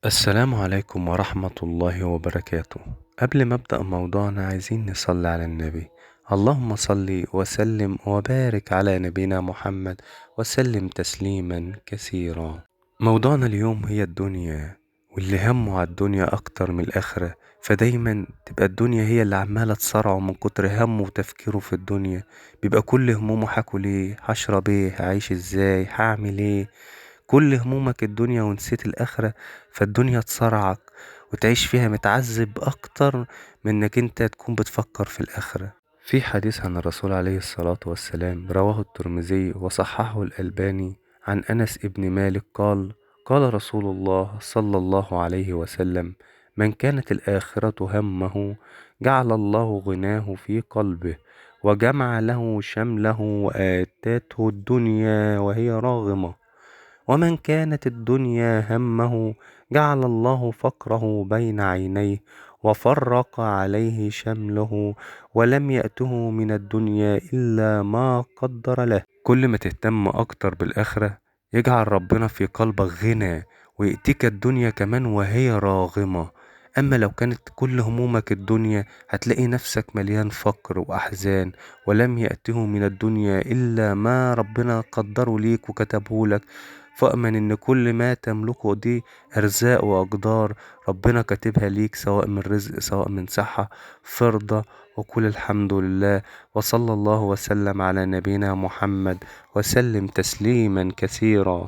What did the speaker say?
السلام عليكم ورحمة الله وبركاته. قبل ما أبدأ موضوعنا عايزين نصلي على النبي. اللهم صل وسلم وبارك على نبينا محمد وسلم تسليما كثيرا. موضوعنا اليوم هي الدنيا، واللي همه على الدنيا أكتر من الآخرة، فدايما تبقى الدنيا هي اللي عمالة تصارعه من كتر همه وتفكيره في الدنيا. بيبقى كل همومه هاكل ايه، هشرب ايه، هعيش ازاي، هعمل ايه. كل همومك الدنيا ونسيت الآخرة، فالدنيا تصارعك وتعيش فيها متعذب أكتر من إنك أنت تكون بتفكر في الآخرة. في حديث عن الرسول عليه الصلاة والسلام رواه الترمذي وصححه الألباني عن أنس ابن مالك قال: قال رسول الله صلى الله عليه وسلم: من كانت الآخرة همه جعل الله غناه في قلبه، وجمع له شمله، وآتته الدنيا وهي راغمة. ومن كانت الدنيا همه جعل الله فقره بين عينيه، وفرق عليه شمله، ولم يأته من الدنيا إلا ما قدر له. كل ما تهتم أكتر بالآخرة يجعل ربنا في قلبك غنى، ويأتيك الدنيا كمان وهي راغمة. أما لو كانت كل همومك الدنيا هتلاقي نفسك مليان فقر وأحزان، ولم يأته من الدنيا إلا ما ربنا قدره ليك وكتبه لك. فأمن إن كل ما تملكه دي أرزاق وأقدار ربنا كاتبها ليك، سواء من رزق سواء من صحة. فرضة وقل الحمد لله. وصلى الله وسلم على نبينا محمد وسلم تسليما كثيرا.